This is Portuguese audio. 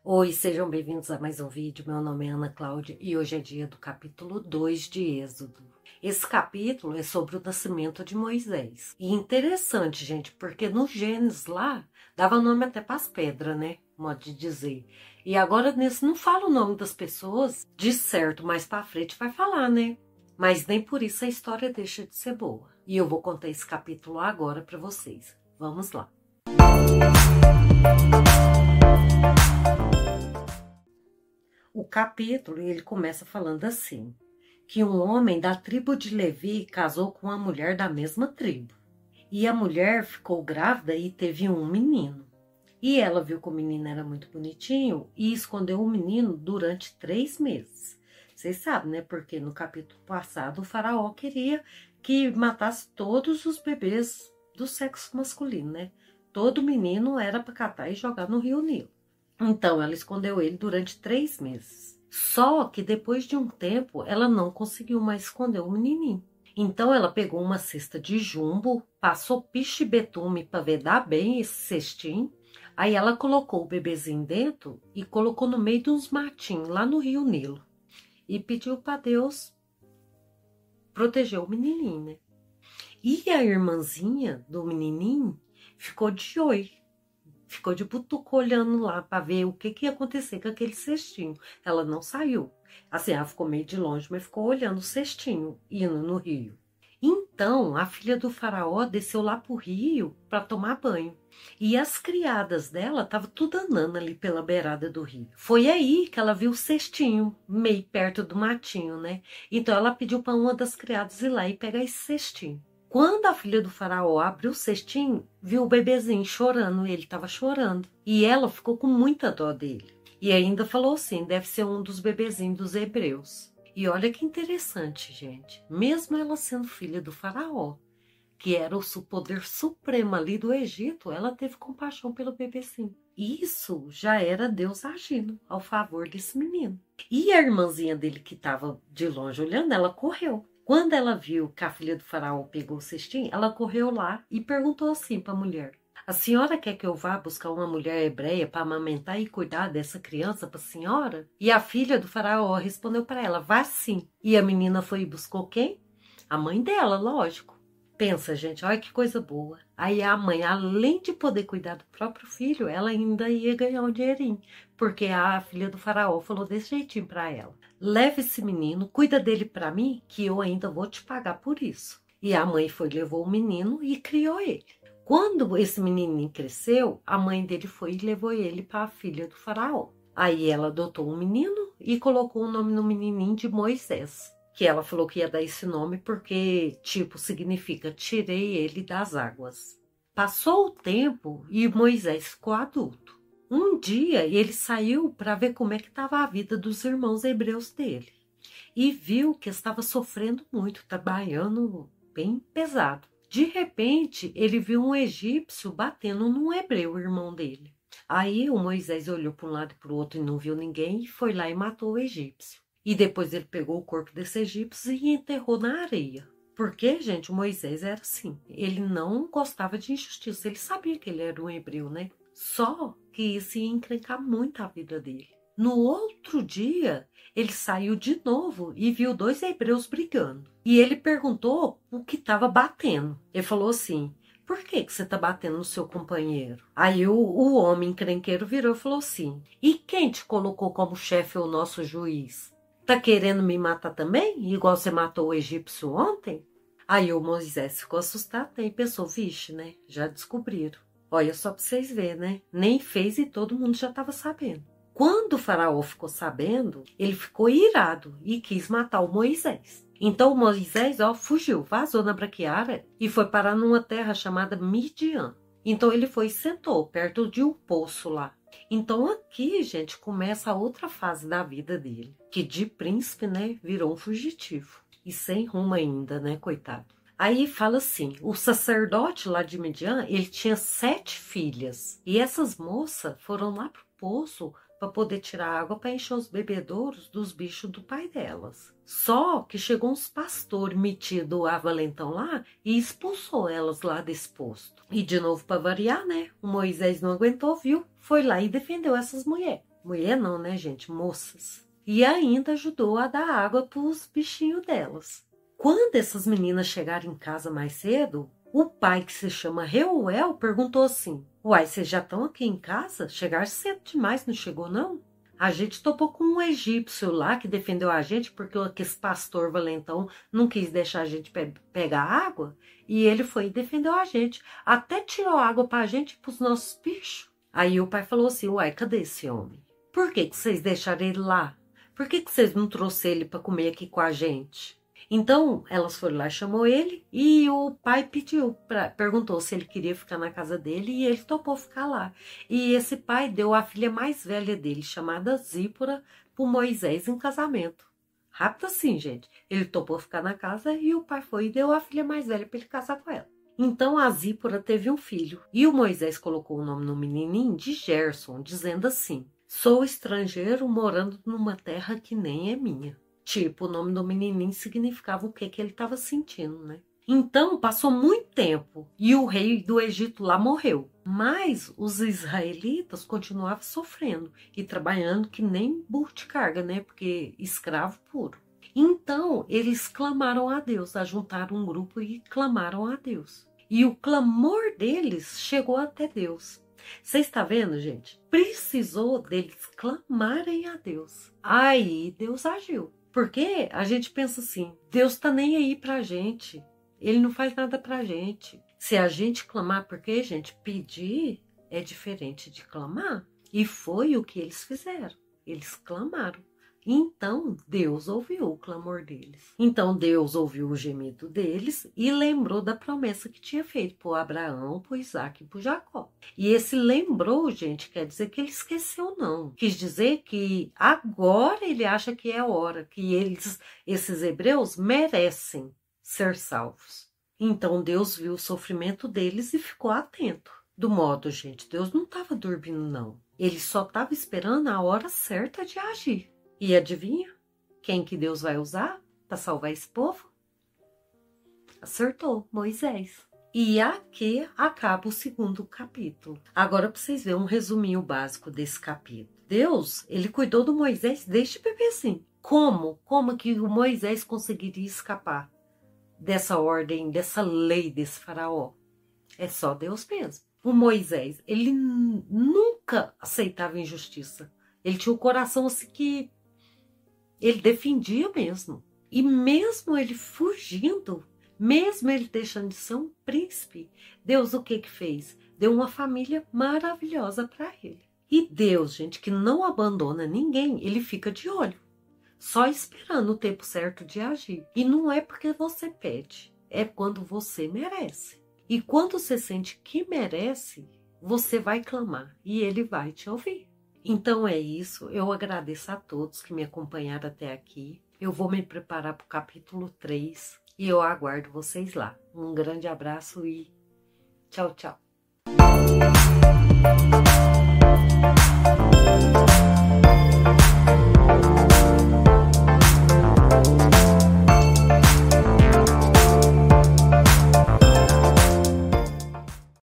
Oi, sejam bem-vindos a mais um vídeo. Meu nome é Ana Cláudia e hoje é dia do capítulo 2 de Êxodo. Esse capítulo é sobre o nascimento de Moisés. E interessante, gente, porque no Gênesis lá, dava nome até para as pedras, né? Modo de dizer. E agora nesse não fala o nome das pessoas, de certo, mais para frente vai falar, né? Mas nem por isso a história deixa de ser boa. E eu vou contar esse capítulo agora para vocês. Vamos lá. O capítulo ele começa falando assim, que um homem da tribo de Levi casou com uma mulher da mesma tribo. E a mulher ficou grávida e teve um menino. E ela viu que o menino era muito bonitinho e escondeu o menino durante 3 meses. Vocês sabem, né? Porque no capítulo passado o faraó queria que matasse todos os bebês do sexo masculino, né? Todo menino era para catar e jogar no Rio Nilo. Então, ela escondeu ele durante 3 meses. Só que depois de um tempo, ela não conseguiu mais esconder o menininho. Então, ela pegou uma cesta de jumbo, passou piche e betume para vedar bem esse cestinho. Aí ela colocou o bebezinho dentro e colocou no meio de uns matinhos lá no Rio Nilo. E pediu para Deus proteger o menininho, né? E a irmãzinha do menininho ficou de olho. Ficou de butuca olhando lá para ver o que ia acontecer com aquele cestinho. Ela não saiu. Assim, ela ficou meio de longe, mas ficou olhando o cestinho, indo no rio. Então, a filha do faraó desceu lá pro rio para tomar banho. E as criadas dela estavam tudo andando ali pela beirada do rio. Foi aí que ela viu o cestinho, meio perto do matinho, né? Então, ela pediu para uma das criadas ir lá e pegar esse cestinho. Quando a filha do faraó abriu o cestinho, viu o bebezinho chorando, ele estava chorando. E ela ficou com muita dó dele. E ainda falou assim, deve ser um dos bebezinhos dos hebreus. E olha que interessante, gente. Mesmo ela sendo filha do faraó, que era o poder supremo ali do Egito, ela teve compaixão pelo bebezinho. Isso já era Deus agindo ao favor desse menino. E a irmãzinha dele que estava de longe olhando, ela correu. Quando ela viu que a filha do faraó pegou o cestinho, ela correu lá e perguntou assim para a mulher: a senhora quer que eu vá buscar uma mulher hebreia para amamentar e cuidar dessa criança para a senhora? E a filha do faraó respondeu para ela: vá sim. E a menina foi e buscou quem? A mãe dela, lógico. Pensa, gente, olha que coisa boa. Aí a mãe, além de poder cuidar do próprio filho, ela ainda ia ganhar um dinheirinho. Porque a filha do faraó falou desse jeitinho para ela: leve esse menino, cuida dele para mim, que eu ainda vou te pagar por isso. E a mãe foi, levou o menino e criou ele. Quando esse menininho cresceu, a mãe dele foi e levou ele para a filha do faraó. Aí ela adotou um menino e colocou o nome no menininho de Moisés. Que ela falou que ia dar esse nome porque, tipo, significa tirei ele das águas. Passou o tempo e Moisés ficou adulto. Um dia ele saiu para ver como é que estava a vida dos irmãos hebreus dele. E viu que estava sofrendo muito, trabalhando bem pesado. De repente, ele viu um egípcio batendo num hebreu, irmão dele. Aí o Moisés olhou para um lado e para o outro e não viu ninguém e foi lá e matou o egípcio. E depois ele pegou o corpo desse egípcio e enterrou na areia. Porque, gente, o Moisés era assim. Ele não gostava de injustiça. Ele sabia que ele era um hebreu, né? Só que isso ia encrencar muito a vida dele. No outro dia, ele saiu de novo e viu 2 hebreus brigando. E ele perguntou o que estava batendo. Ele falou assim: por que você está batendo no seu companheiro? Aí o homem encrenqueiro virou e falou assim: e quem te colocou como chefe ou nosso juiz? Tá querendo me matar também? Igual você matou o egípcio ontem? Aí o Moisés ficou assustado, né? E pensou: vixe, né? Já descobriram. Olha só pra vocês verem, né? Nem fez e todo mundo já estava sabendo. Quando o faraó ficou sabendo, ele ficou irado e quis matar o Moisés. Então o Moisés, ó, fugiu, vazou na braquiária e foi parar numa terra chamada Midian. Então ele foi e sentou perto de um poço lá. Então aqui, gente, começa a outra fase da vida dele, que de príncipe, né, virou um fugitivo. E sem rumo ainda, né, coitado. Aí fala assim, o sacerdote lá de Midian, ele tinha 7 filhas. E essas moças foram lá pro poço para poder tirar água para encher os bebedouros dos bichos do pai delas. Só que chegou uns pastores metidos a valentão lá e expulsou elas lá desse posto. E de novo, para variar, né? O Moisés não aguentou, viu? Foi lá e defendeu essas mulheres. mulher não, né, gente? Moças. E ainda ajudou a dar água para os bichinhos delas. Quando essas meninas chegaram em casa mais cedo, o pai, que se chama Reuel, perguntou assim: uai, vocês já estão aqui em casa? Chegaram cedo demais, não chegou não? A gente topou com um egípcio lá que defendeu a gente porque esse pastor valentão não quis deixar a gente pegar água. E ele foi e defendeu a gente. Até tirou água pra gente e pros nossos bichos. Aí o pai falou assim: uai, cadê esse homem? Por que vocês deixaram ele lá? Por que vocês não trouxeram ele pra comer aqui com a gente? Então, elas foram lá, chamou ele e o pai perguntou se ele queria ficar na casa dele e ele topou ficar lá. E esse pai deu a filha mais velha dele, chamada Zípora, para Moisés em casamento. Rápido assim, gente. Ele topou ficar na casa e o pai foi e deu a filha mais velha para ele casar com ela. Então a Zípora teve um filho e o Moisés colocou o nome no menininho de Gerson, dizendo assim: sou estrangeiro morando numa terra que nem é minha. Tipo, o nome do menininho significava o que ele estava sentindo, né? Então, passou muito tempo e o rei do Egito lá morreu. Mas os israelitas continuavam sofrendo e trabalhando que nem burro de carga, né? Porque escravo puro. Então, eles clamaram a Deus, ajuntaram um grupo e clamaram a Deus. E o clamor deles chegou até Deus. Você está vendo, gente? Precisou deles clamarem a Deus. Aí Deus agiu. Porque a gente pensa assim: Deus tá nem aí pra gente. Ele não faz nada pra gente. Se a gente clamar, porque, gente, pedir é diferente de clamar. E foi o que eles fizeram. Eles clamaram. Então, Deus ouviu o clamor deles. Então, Deus ouviu o gemido deles e lembrou da promessa que tinha feito por Abraão, por Isaac e por Jacó. E esse lembrou, gente, quer dizer que ele esqueceu, não. Quis dizer que agora ele acha que é a hora, que esses hebreus merecem ser salvos. Então, Deus viu o sofrimento deles e ficou atento. Do modo, gente, Deus não estava dormindo, não. Ele só estava esperando a hora certa de agir. E adivinha quem que Deus vai usar para salvar esse povo? Acertou, Moisés. E aqui acaba o segundo capítulo. Agora, para vocês verem um resuminho básico desse capítulo. Deus, ele cuidou do Moisés desde bebezinho. Como que o Moisés conseguiria escapar dessa ordem, dessa lei desse faraó? É só Deus mesmo. O Moisés, ele nunca aceitava injustiça. Ele tinha o coração assim que ele defendia mesmo. E mesmo ele fugindo, mesmo ele deixando de ser um príncipe, Deus o que fez? Deu uma família maravilhosa para ele. E Deus, gente, que não abandona ninguém, ele fica de olho, só esperando o tempo certo de agir. E não é porque você pede, é quando você merece. E quando você sente que merece, você vai clamar e ele vai te ouvir. Então é isso, eu agradeço a todos que me acompanharam até aqui. Eu vou me preparar para o capítulo 3 e eu aguardo vocês lá. Um grande abraço e tchau, tchau.